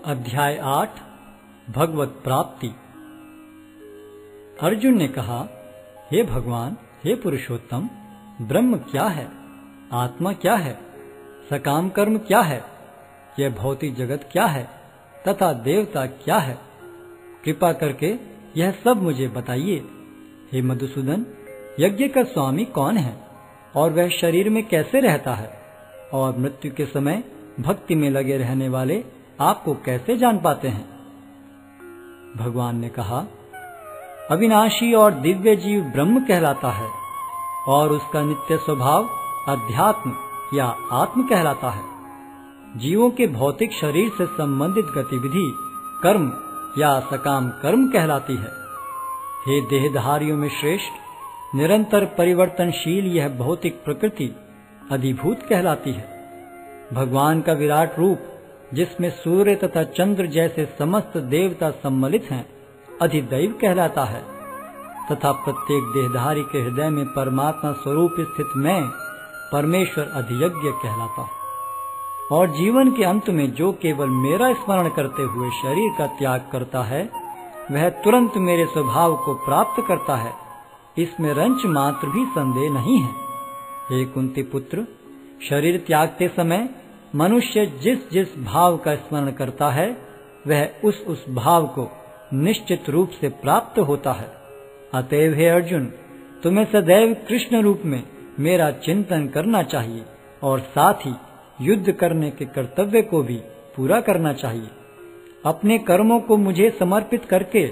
अध्याय 8 भगवत प्राप्ति। अर्जुन ने कहा, हे भगवान, हे पुरुषोत्तम, ब्रह्म क्या है, आत्मा क्या है, सकाम कर्म क्या है, यह भौतिक जगत क्या है तथा देवता क्या है? कृपा करके यह सब मुझे बताइए। हे मधुसूदन, यज्ञ का स्वामी कौन है और वह शरीर में कैसे रहता है, और मृत्यु के समय भक्ति में लगे रहने वाले आपको कैसे जान पाते हैं? भगवान ने कहा, अविनाशी और दिव्य जीव ब्रह्म कहलाता है और उसका नित्य स्वभाव अध्यात्म या आत्म कहलाता है। जीवों के भौतिक शरीर से संबंधित गतिविधि कर्म या सकाम कर्म कहलाती है। हे देहधारियों में श्रेष्ठ, निरंतर परिवर्तनशील यह भौतिक प्रकृति अधिभूत कहलाती है। भगवान का विराट रूप, जिसमें सूर्य तथा चंद्र जैसे समस्त देवता सम्मिलित हैं, अधिदैव कहलाता है तथा प्रत्येक देहधारी के हृदय में परमात्मा स्वरूप स्थित मैं परमेश्वर अधियज्ञ कहलाता है। और जीवन के अंत में जो केवल मेरा स्मरण करते हुए शरीर का त्याग करता है, वह तुरंत मेरे स्वभाव को प्राप्त करता है। इसमें रंच मात्र भी संदेह नहीं है। हे कुंती पुत्र, शरीर त्यागते समय मनुष्य जिस जिस भाव का स्मरण करता है, वह उस भाव को निश्चित रूप से प्राप्त होता है। अतएव हे अर्जुन, तुम्हें सदैव कृष्ण रूप में मेरा चिंतन करना चाहिए और साथ ही युद्ध करने के कर्तव्य को भी पूरा करना चाहिए। अपने कर्मों को मुझे समर्पित करके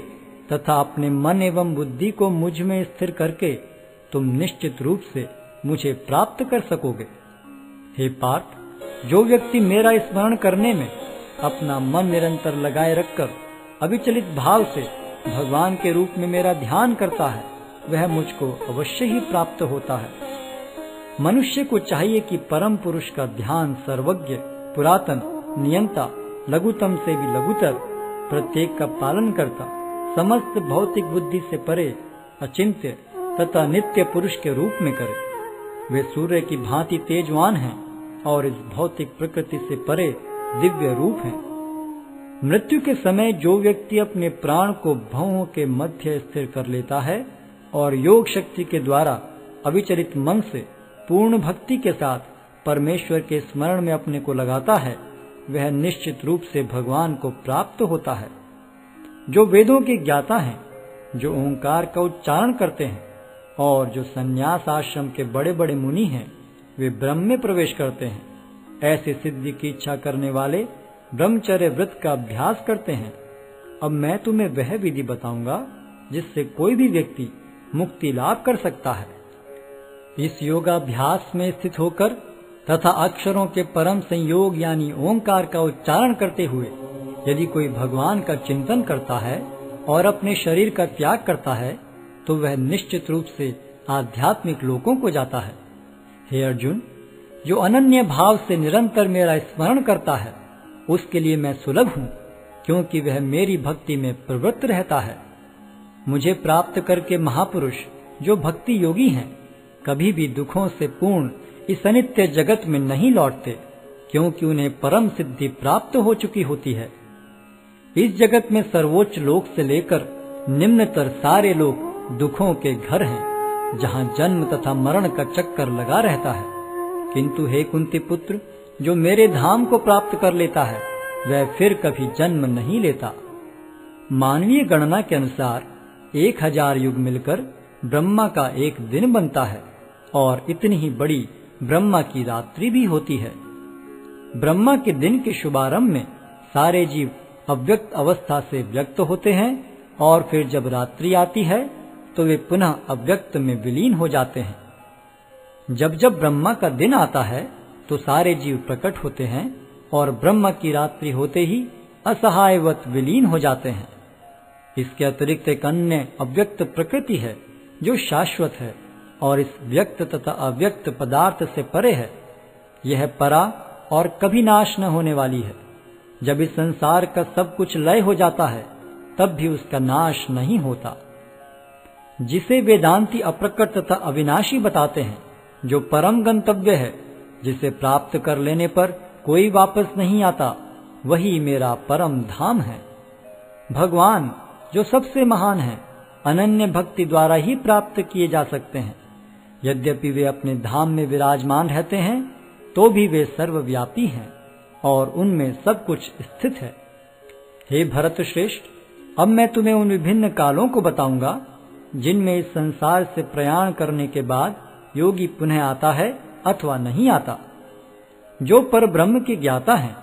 तथा अपने मन एवं बुद्धि को मुझ में स्थिर करके तुम निश्चित रूप से मुझे प्राप्त कर सकोगे। हे पार्थ, जो व्यक्ति मेरा स्मरण करने में अपना मन निरंतर लगाए रखकर अविचलित भाव से भगवान के रूप में मेरा ध्यान करता है, वह मुझको अवश्य ही प्राप्त होता है। मनुष्य को चाहिए कि परम पुरुष का ध्यान सर्वज्ञ, पुरातन, नियंता, लघुतम से भी लघुतर, प्रत्येक का पालन करता, समस्त भौतिक बुद्धि से परे, अचिंत्य तथा नित्य पुरुष के रूप में करे। वे सूर्य की भांति तेजवान हैं और इस भौतिक प्रकृति से परे दिव्य रूप है। मृत्यु के समय जो व्यक्ति अपने प्राण को भवों के मध्य स्थिर कर लेता है और योग शक्ति के द्वारा अविचलित मन से पूर्ण भक्ति के साथ परमेश्वर के स्मरण में अपने को लगाता है, वह निश्चित रूप से भगवान को प्राप्त होता है। जो वेदों के ज्ञाता हैं, जो ओंकार का उच्चारण करते हैं और जो संन्यास आश्रम के बड़े बड़े मुनि हैं, वे ब्रह्म में प्रवेश करते हैं। ऐसे सिद्धि की इच्छा करने वाले ब्रह्मचर्य व्रत का अभ्यास करते हैं। अब मैं तुम्हें वह विधि बताऊंगा जिससे कोई भी व्यक्ति मुक्ति लाभ कर सकता है। इस योगाभ्यास में स्थित होकर तथा अक्षरों के परम संयोग यानी ओंकार का उच्चारण करते हुए यदि कोई भगवान का चिंतन करता है और अपने शरीर का त्याग करता है, तो वह निश्चित रूप से आध्यात्मिक लोकों को जाता है। हे अर्जुन, जो अनन्य भाव से निरंतर मेरा स्मरण करता है, उसके लिए मैं सुलभ हूँ, क्योंकि वह मेरी भक्ति में प्रवृत्त रहता है। मुझे प्राप्त करके महापुरुष जो भक्ति योगी हैं, कभी भी दुखों से पूर्ण इस अनित्य जगत में नहीं लौटते, क्योंकि उन्हें परम सिद्धि प्राप्त हो चुकी होती है। इस जगत में सर्वोच्च लोक से लेकर निम्नतर सारे लोक दुखों के घर हैं, जहाँ जन्म तथा मरण का चक्कर लगा रहता है। किंतु हे कुंती पुत्र, जो मेरे धाम को प्राप्त कर लेता है, वह फिर कभी जन्म नहीं लेता। मानवीय गणना के अनुसार 1000 युग मिलकर ब्रह्मा का एक दिन बनता है और इतनी ही बड़ी ब्रह्मा की रात्रि भी होती है। ब्रह्मा के दिन के शुभारंभ में सारे जीव अव्यक्त अवस्था से व्यक्त होते हैं और फिर जब रात्रि आती है तो वे पुनः अव्यक्त में विलीन हो जाते हैं। जब जब ब्रह्मा का दिन आता है तो सारे जीव प्रकट होते हैं और ब्रह्मा की रात्रि होते ही असहायवत विलीन हो जाते हैं। इसके अतिरिक्त एक अन्य अव्यक्त प्रकृति है जो शाश्वत है और इस व्यक्त तथा अव्यक्त पदार्थ से परे है। यह परा और कभी नाश न होने वाली है। जब इस संसार का सब कुछ लय हो जाता है, तब भी उसका नाश नहीं होता। जिसे वेदांती अप्रकट तथा अविनाशी बताते हैं, जो परम गंतव्य है, जिसे प्राप्त कर लेने पर कोई वापस नहीं आता, वही मेरा परम धाम है। भगवान जो सबसे महान है, अनन्य भक्ति द्वारा ही प्राप्त किए जा सकते हैं। यद्यपि वे अपने धाम में विराजमान रहते हैं, तो भी वे सर्वव्यापी हैं और उनमें सब कुछ स्थित है। हे भरत श्रेष्ठ, अब मैं तुम्हें उन विभिन्न कालों को बताऊंगा जिनमें इस संसार से प्रयाण करने के बाद योगी पुनः आता है अथवा नहीं आता। जो पर ब्रह्म के ज्ञाता हैं,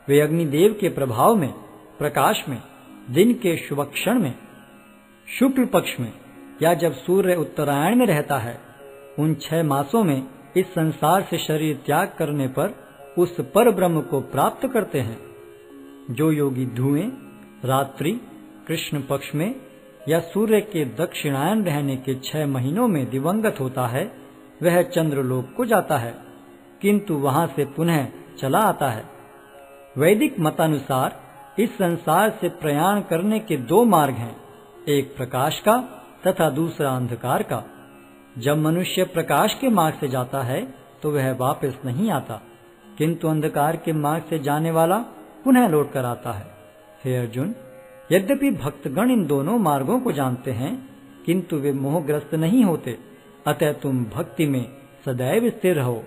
वे अग्निदेव के प्रभाव में, प्रकाश में, दिन के शुभ क्षण में, शुक्ल पक्ष में या जब सूर्य उत्तरायण में रहता है, उन 6 मासों में इस संसार से शरीर त्याग करने पर उस पर ब्रह्म को प्राप्त करते हैं। जो योगी धुएं, रात्रि, कृष्ण पक्ष में या सूर्य के दक्षिणायन रहने के 6 महीनों में दिवंगत होता है, वह चंद्रलोक को जाता है, किंतु वहां से पुनः चला आता है। वैदिक मतानुसार इस संसार से प्रयाण करने के 2 मार्ग हैं, एक प्रकाश का तथा दूसरा अंधकार का। जब मनुष्य प्रकाश के मार्ग से जाता है तो वह वापस नहीं आता, किंतु अंधकार के मार्ग से जाने वाला पुनः लौट कर आता है। हे अर्जुन, यद्यपि भक्तगण इन दोनों मार्गों को जानते हैं, किंतु वे मोहग्रस्त नहीं होते, अतः तुम भक्ति में सदैव स्थिर रहो।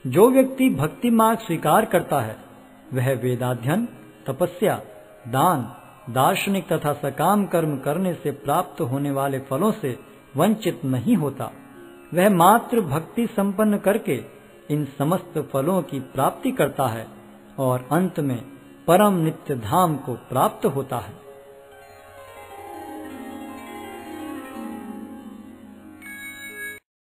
जो व्यक्ति भक्ति मार्ग स्वीकार करता है, वह वेदाध्ययन, तपस्या, दान, दार्शनिक तथा सकाम कर्म करने से प्राप्त होने वाले फलों से वंचित नहीं होता। वह मात्र भक्ति संपन्न करके इन समस्त फलों की प्राप्ति करता है और अंत में परम नित्य धाम को प्राप्त होता है।